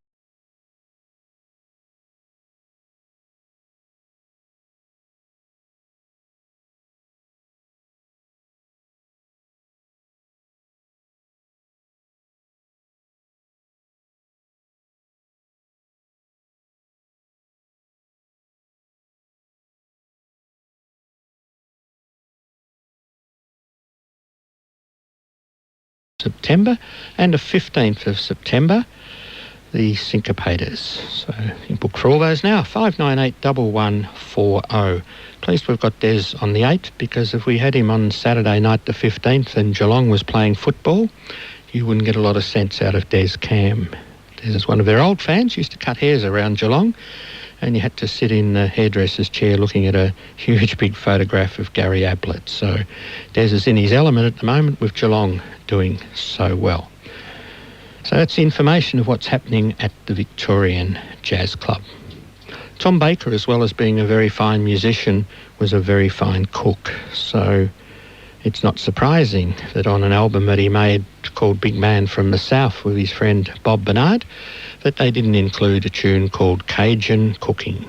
September, and the 15th of September, the Syncopators. So you book for all those now, 5981140. Pleased we've got Des on the 8th, because if we had him on Saturday night the 15th and Geelong was playing football, you wouldn't get a lot of sense out of Des Cam. Des is one of their old fans, used to cut hairs around Geelong, and you had to sit in the hairdresser's chair looking at a huge big photograph of Gary Ablett. So Des is in his element at the moment with Geelong doing so well. So that's the information of what's happening at the Victorian Jazz Club. Tom Baker, as well as being a very fine musician, was a very fine cook. So it's not surprising that on an album that he made called Big Man from the South with his friend Bob Bernard, that they didn't include a tune called Cajun Cooking.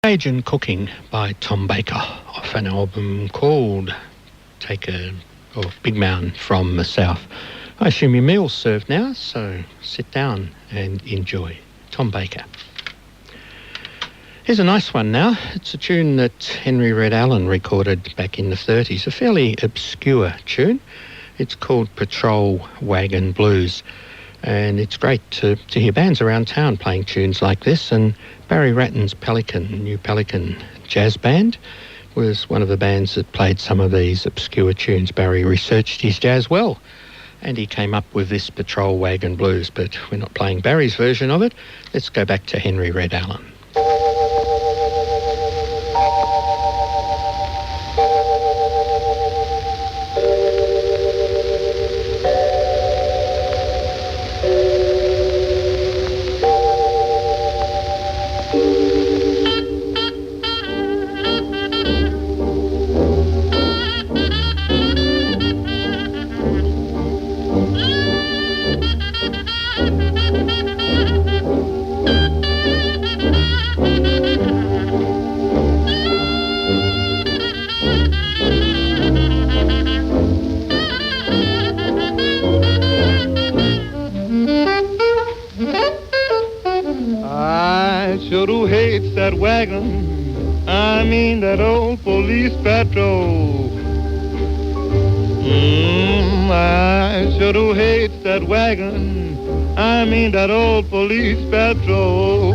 Cajun Cooking by Tom Baker off an album called Big Mountain from the South. I assume your meal's served now, so sit down and enjoy. Tom Baker. Here's a nice one now. It's a tune that Henry Red Allen recorded back in the 30s, a fairly obscure tune. It's called Patrol Wagon Blues, and it's great to hear bands around town playing tunes like this, and Barry Ratton's New Pelican Jazz Band was one of the bands that played some of these obscure tunes. Barry researched his jazz well, and he came up with this Patrol Wagon Blues, but we're not playing Barry's version of it. Let's go back to Henry Red Allen. That wagon, I mean that old police patrol. I sure do hate that wagon, I mean that old police patrol.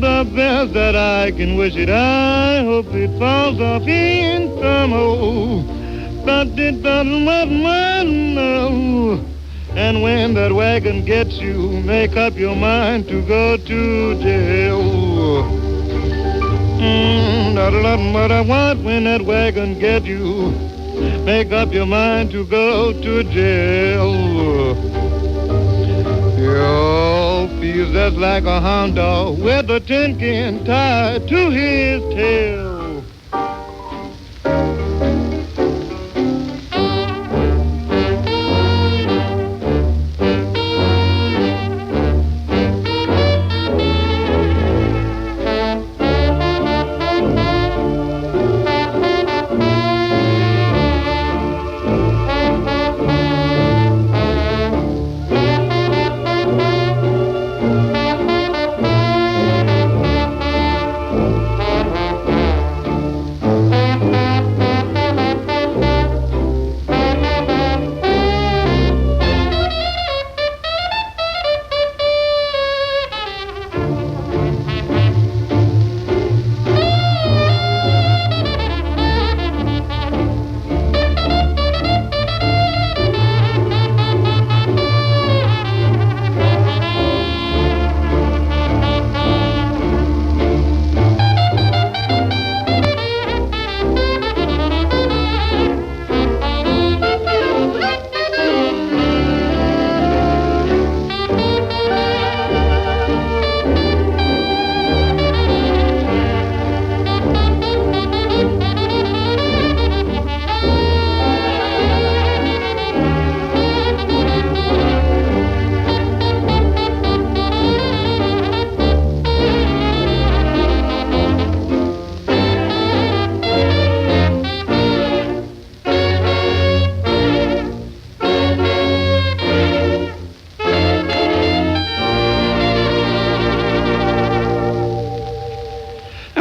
The best that I can wish it, I hope it falls off in some hole, but it doesn't matter. And when that wagon gets you, make up your mind to go to jail. But I want when that wagon gets you, make up your mind to go to jail. Your feels just like a hound dog with a tin can tied to his tail.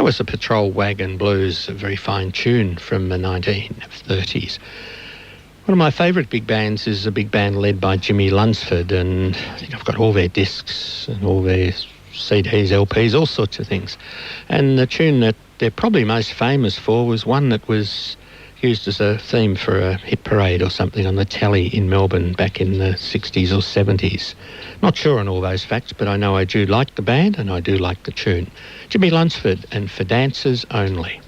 Was the Patrol Wagon Blues, a very fine tune from the 1930s. One of my favourite big bands is a big band led by Jimmy Lunsford, and I think I've got all their discs and all their CDs, LPs, all sorts of things. And the tune that they're probably most famous for was one that was used as a theme for a hit parade or something on the telly in Melbourne back in the 60s or 70s. Not sure on all those facts, but I know I do like the band and I do like the tune. Jimmy Lunsford and For Dancers Only.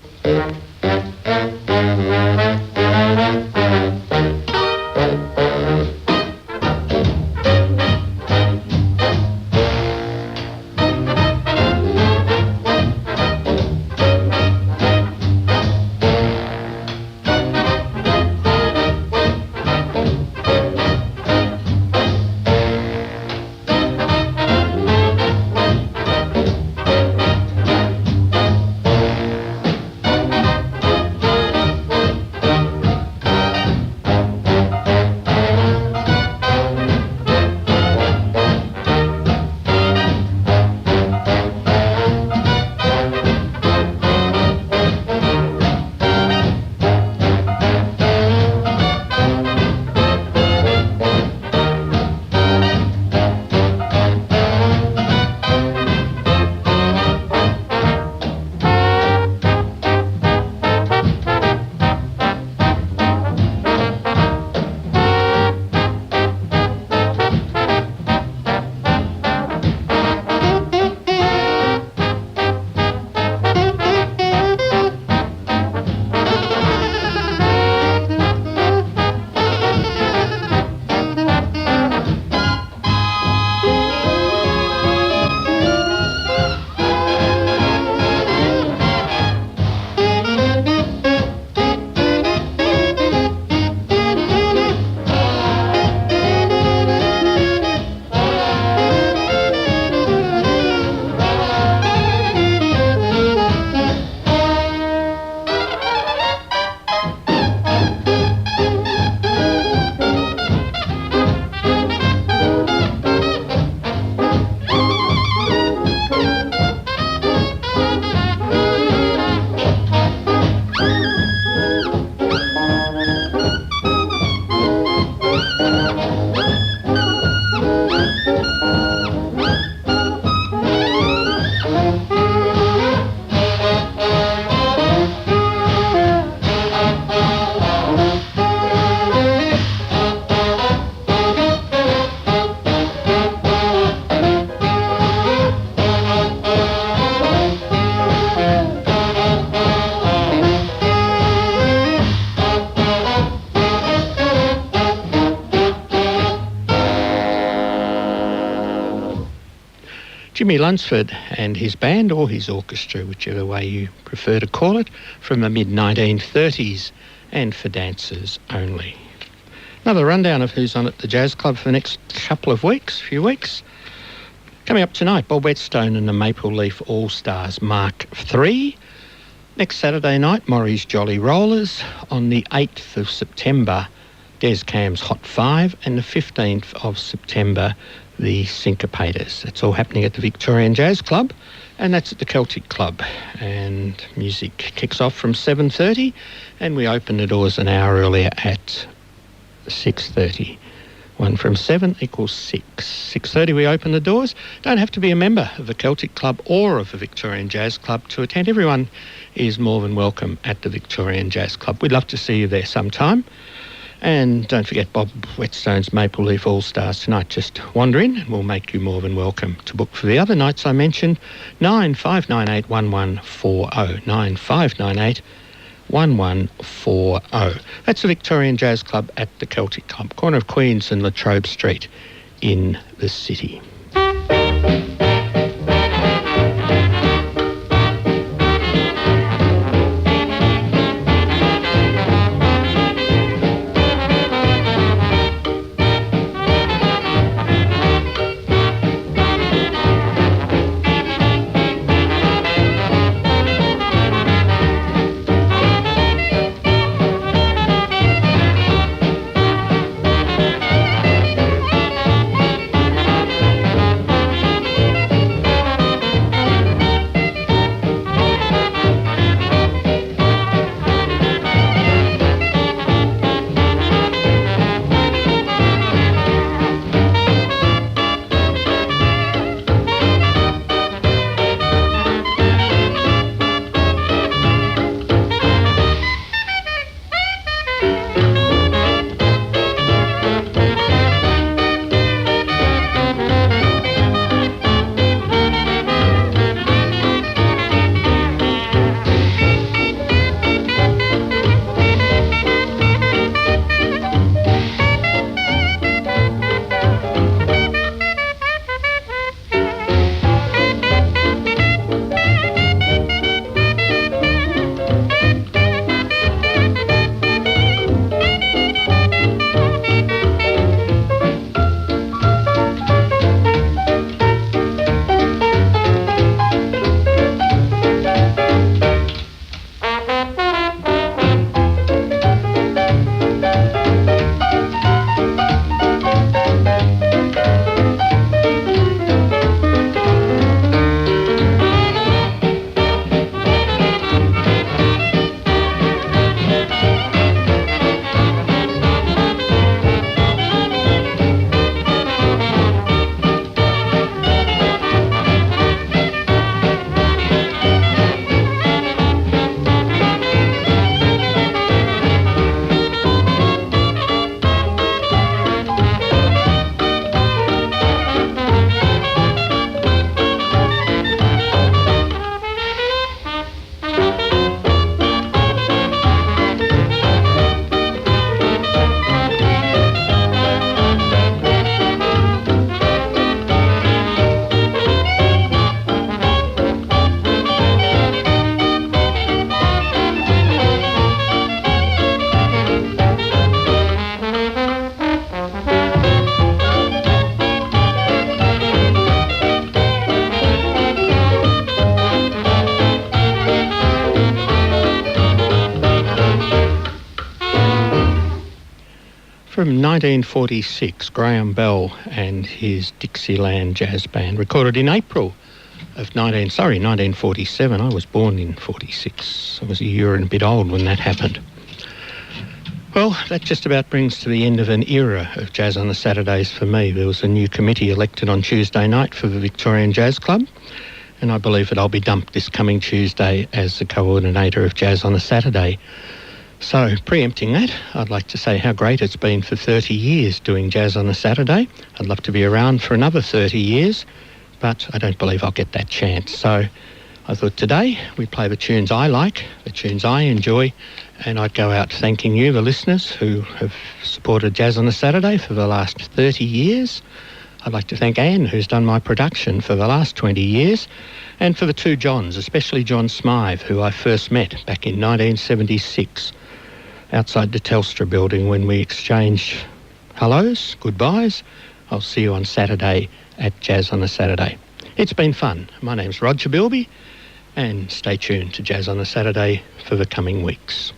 Jimmy Lunsford and his band, or his orchestra, whichever way you prefer to call it, from the mid-1930s, and for dancers only. Another rundown of who's on at the Jazz Club for the next few weeks. Coming up tonight, Bob Whetstone and the Maple Leaf All-Stars Mark III. Next Saturday night, Maury's Jolly Rollers. On the 8th of September, Des Cam's Hot 5. And the 15th of September, the Syncopators. That's all happening at the Victorian Jazz Club, and that's at the Celtic Club. And music kicks off from 7:30, and we open the doors an hour earlier at 6:30. 1 from 7 equals 6. 6:30 we open the doors. Don't have to be a member of the Celtic Club or of the Victorian Jazz Club to attend. Everyone is more than welcome at the Victorian Jazz Club. We'd love to see you there sometime. And don't forget Bob Whetstone's Maple Leaf All-Stars tonight. Just wander in and we'll make you more than welcome. To book for the other nights I mentioned, 9598 1140. 9598 1140. That's the Victorian Jazz Club at the Celtic Club, corner of Queen's and Latrobe Street in the city. From 1946, Graham Bell and his Dixieland Jazz Band, recorded in April of 1947. I was born in 46. I was a year and a bit old when that happened. Well, that just about brings to the end of an era of Jazz on the Saturdays for me. There was a new committee elected on Tuesday night for the Victorian Jazz Club, and I believe that I'll be dumped this coming Tuesday as the coordinator of Jazz on the Saturday. So, preempting that, I'd like to say how great it's been for 30 years doing Jazz on a Saturday. I'd love to be around for another 30 years, but I don't believe I'll get that chance. So I thought today we'd play the tunes I like, the tunes I enjoy, and I'd go out thanking you, the listeners, who have supported Jazz on a Saturday for the last 30 years. I'd like to thank Anne, who's done my production for the last 20 years, and for the two Johns, especially John Smythe, who I first met back in 1976 outside the Telstra building when we exchanged hellos, goodbyes. I'll see you on Saturday at Jazz on a Saturday. It's been fun. My name's Roger Bilby, and stay tuned to Jazz on a Saturday for the coming weeks.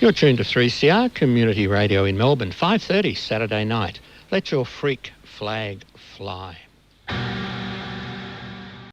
You're tuned to 3CR Community Radio in Melbourne, 5:30 Saturday night. Let your freak flag fly.